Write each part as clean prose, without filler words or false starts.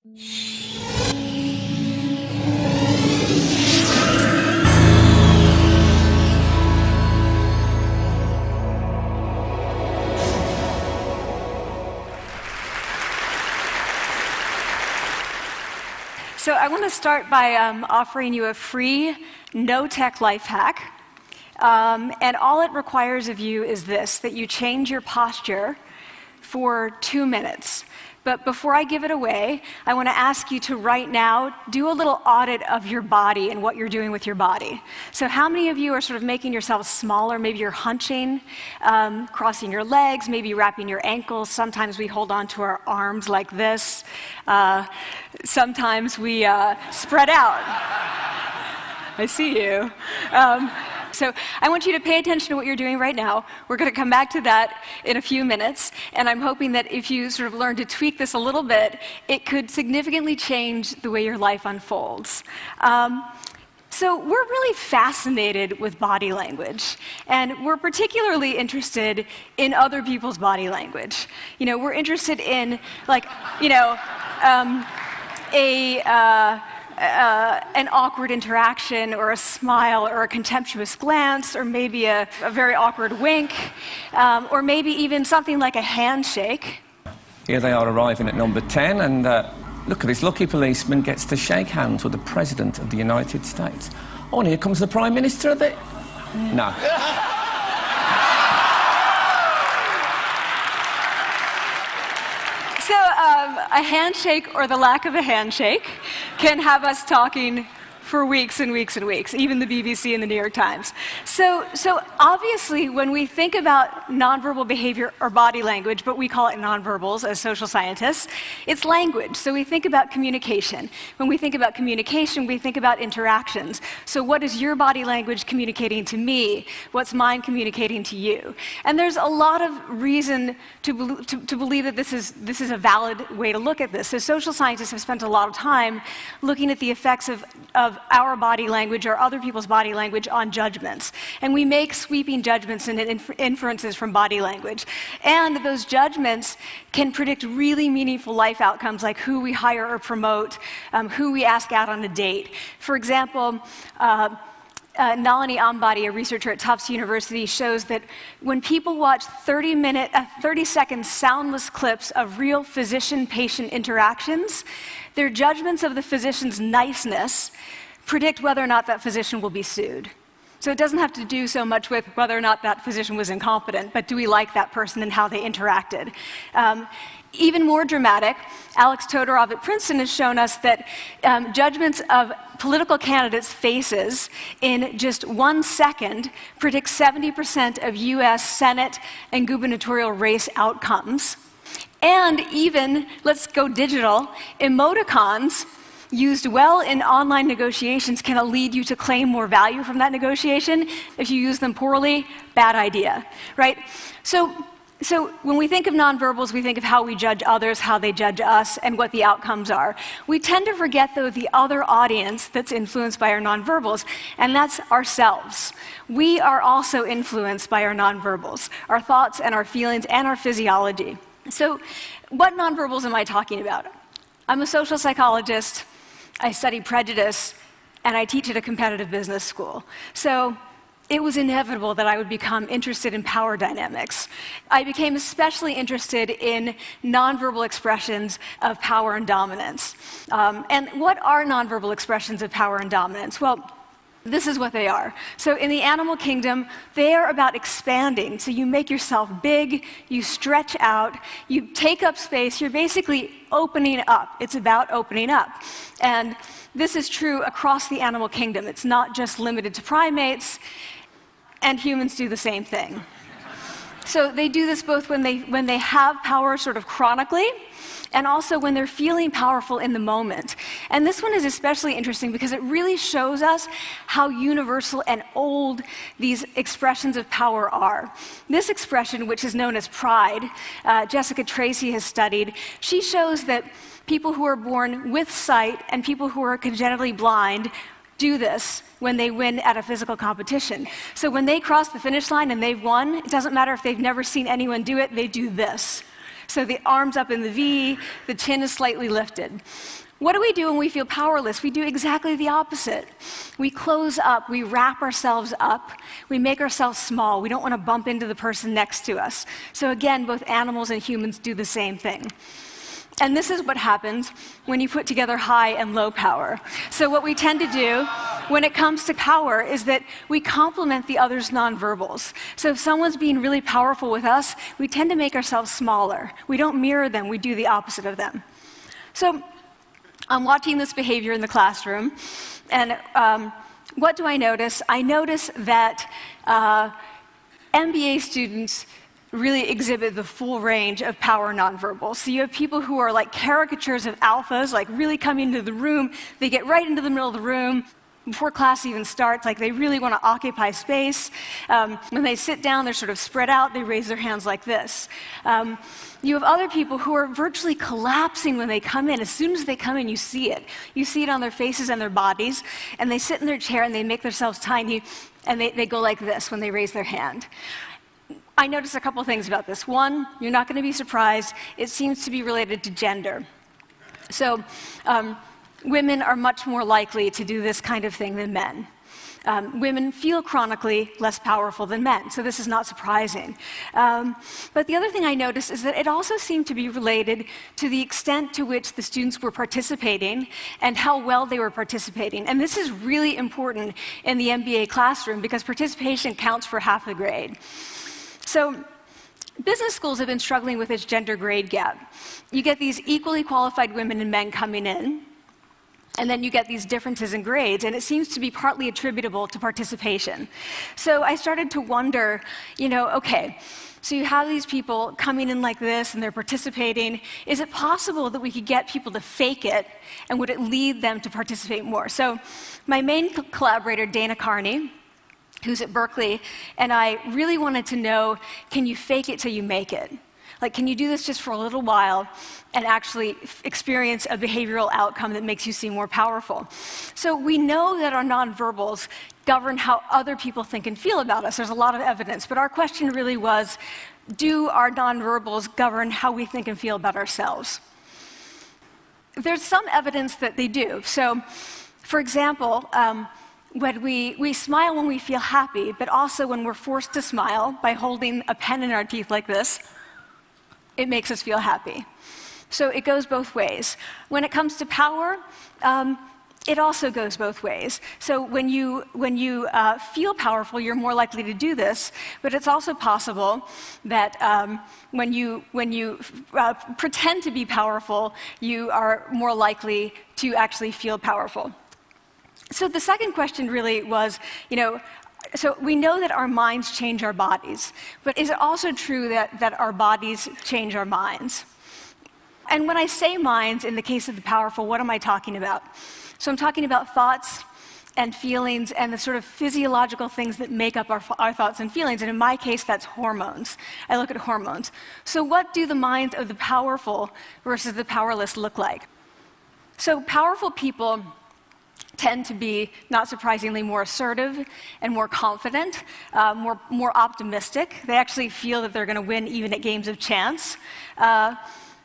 So I want to start by offering you a free, no-tech life hack. And all it requires of you is this, that you change your posture for 2 minutes. But before I give it away, I want to ask you to right now do a little audit of your body and what you're doing with your body. So how many of you are sort of making yourselves smaller? Maybe you're hunching, crossing your legs, maybe wrapping your ankles. Sometimes we hold on to our arms like this. Sometimes we spread out. I see you. So I want you to pay attention to what you're doing right now. We're going to come back to that in a few minutes, and I'm hoping that if you sort of learn to tweak this a little bit, it could significantly change the way your life unfolds. So we're really fascinated with body language, and we're particularly interested in other people's body language. You know, we're interested in, like, you know, an awkward interaction, or a smile, or a contemptuous glance, or maybe a very awkward wink, or maybe even something like a handshake. Here they are arriving at number 10, and look at this lucky policeman gets to shake hands with the President of the United States. Oh, and here comes the Prime Minister of it. No. So a handshake, or the lack of a handshake, can have us talking for weeks and weeks and weeks, even the BBC and the New York Times. So obviously, when we think about nonverbal behavior or body language, but we call it nonverbals as social scientists, it's language. So we think about communication. When we think about communication, we think about interactions. So what is your body language communicating to me? What's mine communicating to you? And there's a lot of reason to believe that this is a valid way to look at this. So social scientists have spent a lot of time looking at the effects of our body language or other people's body language on judgments. And we make sweeping judgments and inferences from body language. And those judgments can predict really meaningful life outcomes, like who we hire or promote, who we ask out on a date. For example, Nalini Ambady, a researcher at Tufts University, shows that when people watch 30-second soundless clips of real physician-patient interactions, their judgments of the physician's niceness predict whether or not that physician will be sued. So it doesn't have to do so much with whether or not that physician was incompetent, but do we like that person and how they interacted? Even more dramatic, Alex Todorov at Princeton has shown us that judgments of political candidates' faces in just 1 second predict 70% of US Senate and gubernatorial race outcomes. And even, let's go digital, emoticons used well in online negotiations can lead you to claim more value from that negotiation. If you use them poorly, bad idea, right? So when we think of nonverbals, we think of how we judge others, how they judge us, and what the outcomes are. We tend to forget, though, the other audience that's influenced by our nonverbals, and that's ourselves. We are also influenced by our nonverbals, our thoughts and our feelings and our physiology. So what nonverbals am I talking about? I'm a social psychologist, I study prejudice, and I teach at a competitive business school. So it was inevitable that I would become interested in power dynamics. I became especially interested in nonverbal expressions of power and dominance. And what are nonverbal expressions of power and dominance? Well, this is what they are. So in the animal kingdom, they are about expanding. So you make yourself big, you stretch out, you take up space, you're basically opening up. It's about opening up. And this is true across the animal kingdom. It's not just limited to primates, and humans do the same thing. So they do this both when they have power sort of chronically, and also when they're feeling powerful in the moment. And this one is especially interesting because it really shows us how universal and old these expressions of power are. This expression, which is known as pride, Jessica Tracy has studied, she shows that people who are born with sight and people who are congenitally blind do this when they win at a physical competition. So when they cross the finish line and they've won, it doesn't matter if they've never seen anyone do it, they do this. So the arms up in the V, the chin is slightly lifted. What do we do when we feel powerless? We do exactly the opposite. We close up, we wrap ourselves up, we make ourselves small. We don't want to bump into the person next to us. So again, both animals and humans do the same thing. And this is what happens when you put together high and low power. So what we tend to do when it comes to power is that we complement the other's nonverbals. So if someone's being really powerful with us, we tend to make ourselves smaller. We don't mirror them, we do the opposite of them. So I'm watching this behavior in the classroom, and what do I notice? I notice that MBA students really exhibit the full range of power nonverbals. So you have people who are like caricatures of alphas, like really coming into the room. They get right into the middle of the room before class even starts, like they really want to occupy space. When they sit down, they're sort of spread out. They raise their hands like this. You have other people who are virtually collapsing when they come in. As soon as they come in, you see it. You see it on their faces and their bodies, and they sit in their chair and they make themselves tiny, and they go like this when they raise their hand. I noticed a couple things about this. One, you're not going to be surprised. It seems to be related to gender. So women are much more likely to do this kind of thing than men. Women feel chronically less powerful than men, so this is not surprising. But the other thing I noticed is that it also seemed to be related to the extent to which the students were participating and how well they were participating. And this is really important in the MBA classroom because participation counts for half the grade. So business schools have been struggling with its gender grade gap. You get these equally qualified women and men coming in, and then you get these differences in grades, and it seems to be partly attributable to participation. So I started to wonder, okay, so you have these people coming in like this, and they're participating. Is it possible that we could get people to fake it, and would it lead them to participate more? So my main collaborator, Dana Carney, who's at Berkeley, and I really wanted to know, can you fake it till you make it? Like, can you do this just for a little while and actually experience a behavioral outcome that makes you seem more powerful? So we know that our nonverbals govern how other people think and feel about us. There's a lot of evidence, but our question really was, do our nonverbals govern how we think and feel about ourselves? There's some evidence that they do. So, for example, when we smile when we feel happy, but also when we're forced to smile by holding a pen in our teeth like this, it makes us feel happy. So it goes both ways. When it comes to power, it also goes both ways. So when you feel powerful, you're more likely to do this, but it's also possible that when you pretend to be powerful, you are more likely to actually feel powerful. So the second question really was, so we know that our minds change our bodies, but is it also true that our bodies change our minds? And when I say minds, in the case of the powerful, what am I talking about? So I'm talking about thoughts and feelings and the sort of physiological things that make up our thoughts and feelings, and in my case, that's hormones. I look at hormones. So what do the minds of the powerful versus the powerless look like? So powerful people tend to be, not surprisingly, more assertive and more confident, more optimistic. They actually feel that they're going to win even at games of chance.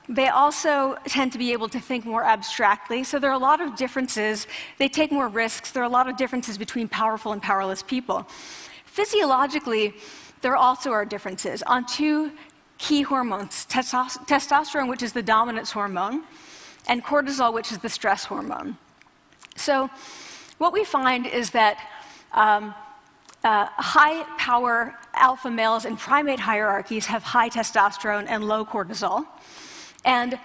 They also tend to be able to think more abstractly. So there are a lot of differences. They take more risks. There are a lot of differences between powerful and powerless people. Physiologically, there also are differences on two key hormones, testosterone, which is the dominance hormone, and cortisol, which is the stress hormone. So what we find is that high-power alpha males in primate hierarchies have high testosterone and low cortisol, and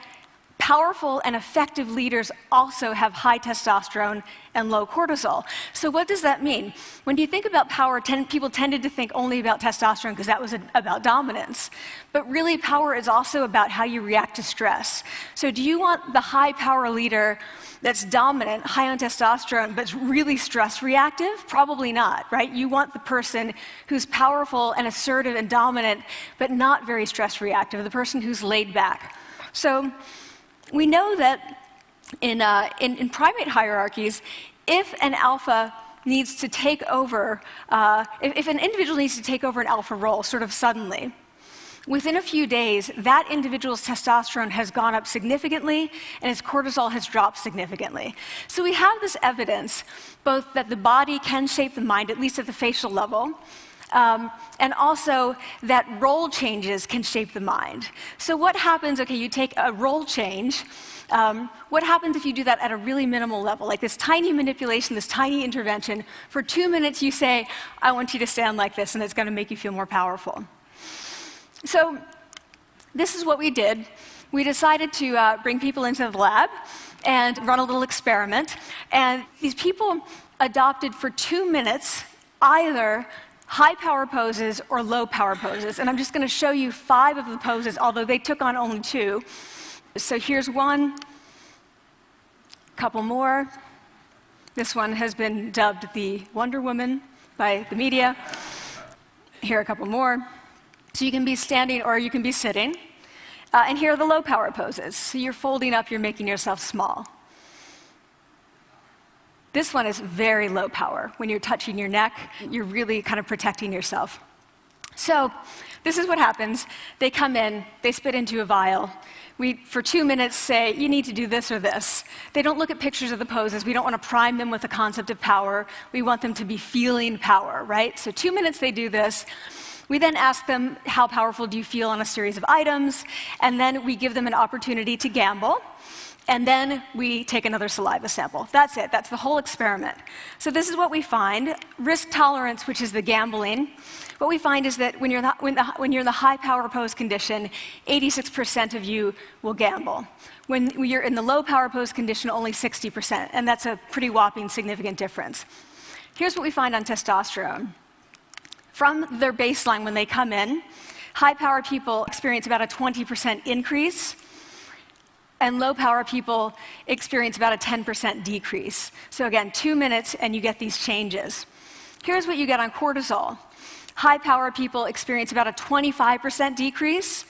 powerful and effective leaders also have high testosterone and low cortisol. So what does that mean? When you think about power, people tended to think only about testosterone because that was about dominance. But really, power is also about how you react to stress. So do you want the high-power leader that's dominant, high on testosterone, but really stress reactive? Probably not, right? You want the person who's powerful and assertive and dominant, but not very stress reactive, the person who's laid back. So we know that in primate hierarchies, if an alpha needs to take over, if an individual needs to take over an alpha role sort of suddenly, within a few days, that individual's testosterone has gone up significantly and his cortisol has dropped significantly. So we have this evidence, both that the body can shape the mind, at least at the facial level, and also that role changes can shape the mind. So what happens, okay, you take a role change, what happens if you do that at a really minimal level, like this tiny manipulation, this tiny intervention? For 2 minutes you say, I want you to stand like this, and it's going to make you feel more powerful. So this is what we did. We decided to bring people into the lab and run a little experiment. And these people adopted for 2 minutes either high power poses or low power poses. And I'm just going to show you 5 of the poses, although they took on only 2. So here's one, a couple more. This one has been dubbed the Wonder Woman by the media. Here are a couple more. So you can be standing or you can be sitting. And here are the low power poses. So you're folding up, you're making yourself small. This one is very low power. When you're touching your neck, you're really kind of protecting yourself. So this is what happens. They come in, they spit into a vial. We, for 2 minutes, say, you need to do this or this. They don't look at pictures of the poses. We don't want to prime them with the concept of power. We want them to be feeling power, right? So 2 minutes they do this. We then ask them, how powerful do you feel on a series of items? And then we give them an opportunity to gamble. And then we take another saliva sample. That's it. That's the whole experiment. So this is what we find. Risk tolerance, which is the gambling. What we find is that when you're in the high power pose condition, 86% of you will gamble. When you're in the low power pose condition, only 60%. And that's a pretty whopping significant difference. Here's what we find on testosterone. From their baseline when they come in, high power people experience about a 20% increase. And low-power people experience about a 10% decrease. So again, 2 minutes and you get these changes. Here's what you get on cortisol. High-power people experience about a 25% decrease,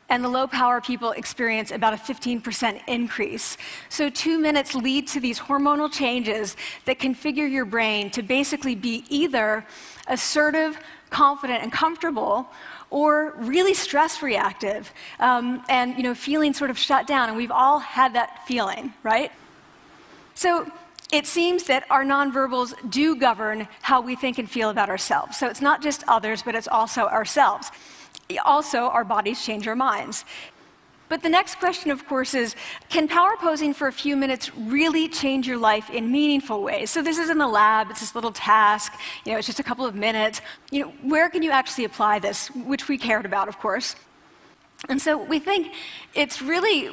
and the low-power people experience about a 15% increase. So 2 minutes lead to these hormonal changes that configure your brain to basically be either assertive, confident, and comfortable, or really stress reactive, and feeling sort of shut down. And we've all had that feeling, right? So it seems that our nonverbals do govern how we think and feel about ourselves. So it's not just others, but it's also ourselves. Also, our bodies change our minds. But the next question, of course, is, can power posing for a few minutes really change your life in meaningful ways? So this is in the lab, it's this little task, it's just a couple of minutes. Where can you actually apply this, which we cared about, of course. And so we think it's really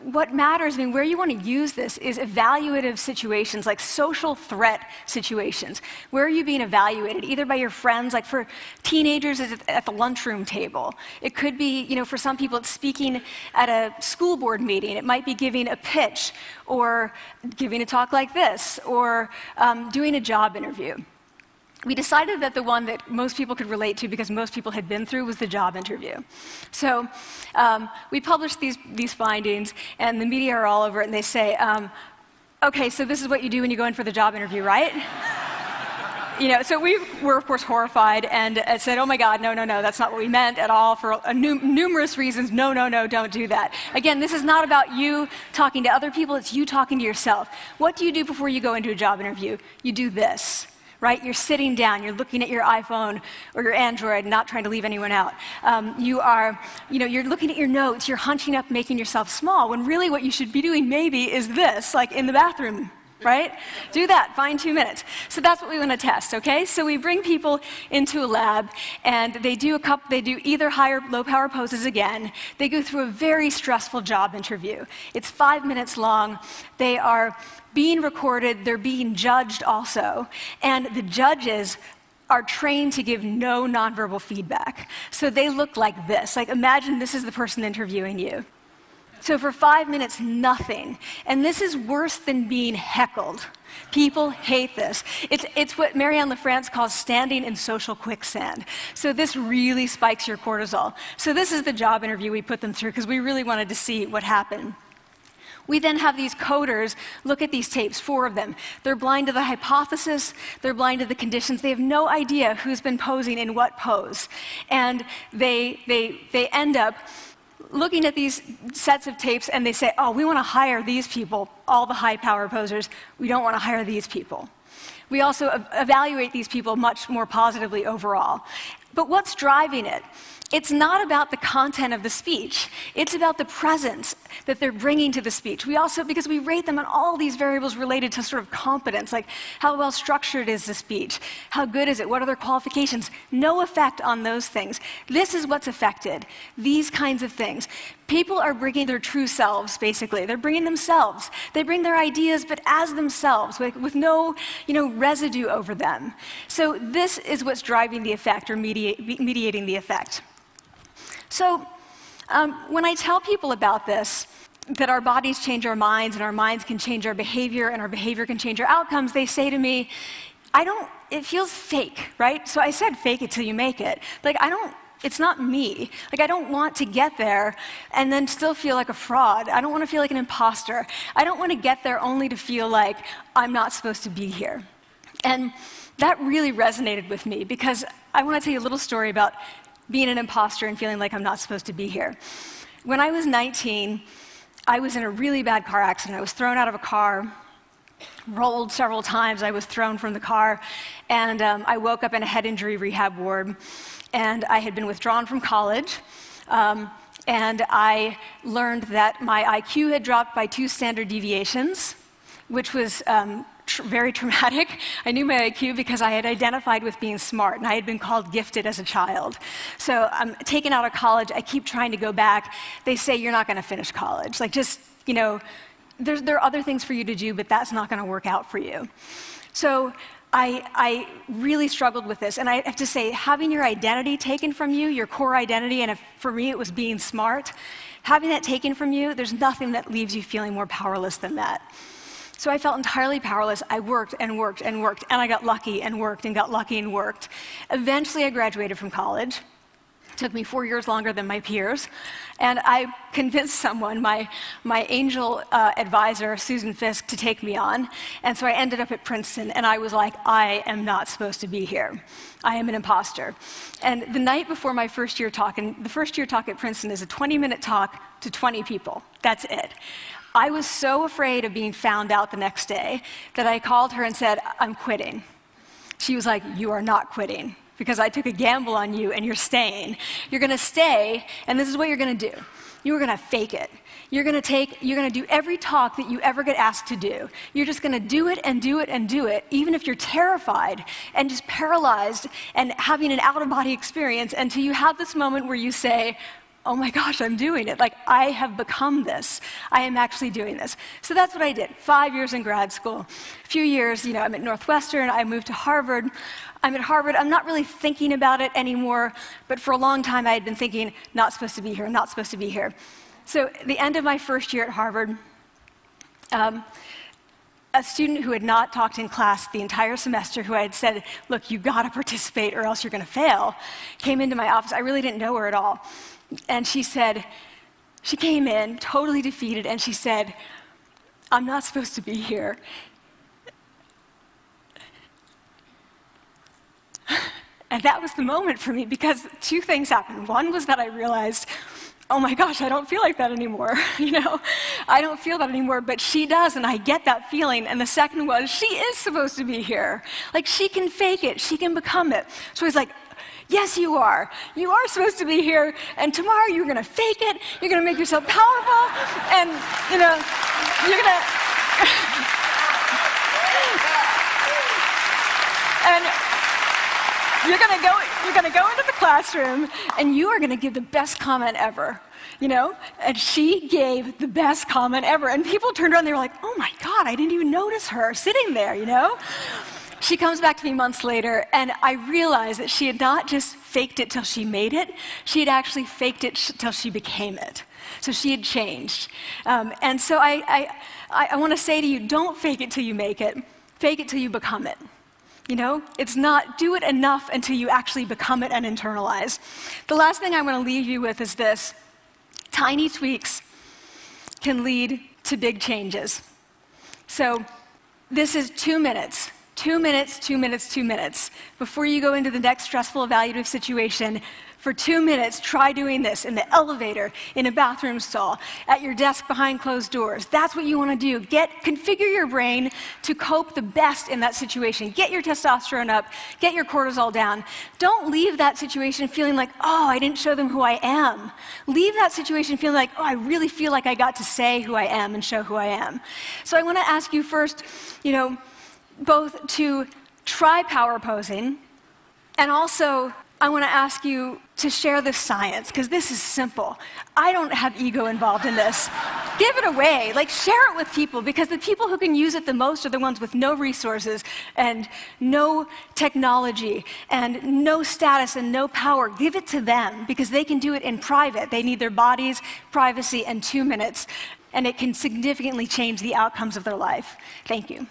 what matters, where you want to use this is evaluative situations, like social threat situations. Where are you being evaluated? Either by your friends, like for teenagers, it's at the lunchroom table. It could be, for some people, it's speaking at a school board meeting. It might be giving a pitch, or giving a talk like this, or doing a job interview. We decided that the one that most people could relate to, because most people had been through, was the job interview. So we published these findings, and the media are all over it, and they say, okay, so this is what you do when you go in for the job interview, right? So we were, of course, horrified, and said, oh my God, no, that's not what we meant at all, for numerous reasons. No, don't do that. Again, this is not about you talking to other people, it's you talking to yourself. What do you do before you go into a job interview? You do this. Right? You're sitting down, you're looking at your iPhone or your Android, not trying to leave anyone out. You're looking at your notes, you're hunching up, making yourself small, when really what you should be doing maybe is this, like in the bathroom, right? Do that, find 2 minutes. So that's what we want to test, okay? So we bring people into a lab, and they do either high or low power poses again. They go through a very stressful job interview. It's 5 minutes long. They are being recorded, they're being judged also, and the judges are trained to give no nonverbal feedback. So they look like this. Like, imagine this is the person interviewing you. So for 5 minutes, nothing. And this is worse than being heckled. People hate this. It's what Marianne LaFrance calls standing in social quicksand. So this really spikes your cortisol. So this is the job interview we put them through, because we really wanted to see what happened. We then have these coders look at these tapes, 4 of them. They're blind to the hypothesis, they're blind to the conditions, they have no idea who's been posing in what pose. And they end up looking at these sets of tapes and they say, oh, we want to hire these people, all the high power posers, we don't want to hire these people. We also evaluate these people much more positively overall. But what's driving it? It's not about the content of the speech. It's about the presence that they're bringing to the speech. We also, because we rate them on all these variables related to sort of competence, like how well structured is the speech? How good is it? What are their qualifications? No effect on those things. This is what's affected, these kinds of things. People are bringing their true selves, basically. They're bringing themselves. They bring their ideas, but as themselves, with no residue over them. So this is what's driving the effect, or mediating the effect. So when I tell people about this, that our bodies change our minds, and our minds can change our behavior, and our behavior can change our outcomes, they say to me, it feels fake, right? So I said, fake it till you make it. Like, it's not me. Like, I don't want to get there and then still feel like a fraud. I don't want to feel like an imposter. I don't want to get there only to feel like I'm not supposed to be here. And that really resonated with me, because I want to tell you a little story about being an imposter and feeling like I'm not supposed to be here. When I was 19, I was in a really bad car accident. I was thrown out of a car, rolled several times. I was thrown from the car, and I woke up in a head injury rehab ward. And I had been withdrawn from college, and I learned that my IQ had dropped by 2 standard deviations, which was very traumatic. I knew my IQ because I had identified with being smart, and I had been called gifted as a child. So I'm taken out of college. I keep trying to go back. They say, you're not going to finish college. Like, just, there are other things for you to do, but that's not going to work out for you. So I really struggled with this, and I have to say, having your identity taken from you, your core identity, and for me it was being smart, having that taken from you, there's nothing that leaves you feeling more powerless than that. So I felt entirely powerless. I worked and worked and worked, and I got lucky and worked and got lucky and worked. Eventually I graduated from college. It took me 4 years longer than my peers, and I convinced someone, my angel advisor, Susan Fisk, to take me on, and so I ended up at Princeton, and I was like, I am not supposed to be here. I am an imposter. And the night before my first year talk, and the first year talk at Princeton is a 20-minute talk to 20 people. That's it. I was so afraid of being found out the next day that I called her and said, I'm quitting. She was like, you are not quitting, because I took a gamble on you and you're staying. You're going to stay, and this is what you're going to do. You are going to fake it. You're going to do every talk that you ever get asked to do. You're just going to do it and do it and do it, even if you're terrified and just paralyzed and having an out-of-body experience, until you have this moment where you say, oh my gosh, I'm doing it. Like, I have become this. I am actually doing this. So that's what I did. 5 years in grad school. A few years, I'm at Northwestern. I moved to Harvard. I'm at Harvard. I'm not really thinking about it anymore, but for a long time I had been thinking, not supposed to be here, not supposed to be here. So at the end of my first year at Harvard, a student who had not talked in class the entire semester, who I had said, look, you've got to participate or else you're going to fail, came into my office. I really didn't know her at all. And she came in totally defeated, and she said, I'm not supposed to be here. And that was the moment for me, because 2 things happened. One was that I realized, oh my gosh, I don't feel like that anymore. I don't feel that anymore, but she does, and I get that feeling. And the second was, she is supposed to be here. Like, she can fake it, she can become it. So I was like, yes, you are. You are supposed to be here, and tomorrow you're going to fake it, you're going to make yourself powerful, and, you're going to... and you're going to go into the classroom, and you are going to give the best comment ever, And she gave the best comment ever. And people turned around, they were like, oh my God, I didn't even notice her sitting there, She comes back to me months later, and I realized that she had not just faked it till she made it, she had actually faked it till she became it. So she had changed. And so I want to say to you, don't fake it till you make it. Fake it till you become it. It's not do it enough until you actually become it and internalize. The last thing I want to leave you with is this. Tiny tweaks can lead to big changes. So this is 2 minutes. 2 minutes, 2 minutes, 2 minutes. Before you go into the next stressful evaluative situation, for 2 minutes, try doing this in the elevator, in a bathroom stall, at your desk behind closed doors. That's what you want to do. Configure your brain to cope the best in that situation. Get your testosterone up, get your cortisol down. Don't leave that situation feeling like, oh, I didn't show them who I am. Leave that situation feeling like, oh, I really feel like I got to say who I am and show who I am. So I want to ask you first, both to try power posing, and also I want to ask you to share the science, because this is simple. I don't have ego involved in this. Give it away. Share it with people, because the people who can use it the most are the ones with no resources and no technology and no status and no power. Give it to them, because they can do it in private. They need their bodies, privacy, and 2 minutes, and it can significantly change the outcomes of their life. Thank you.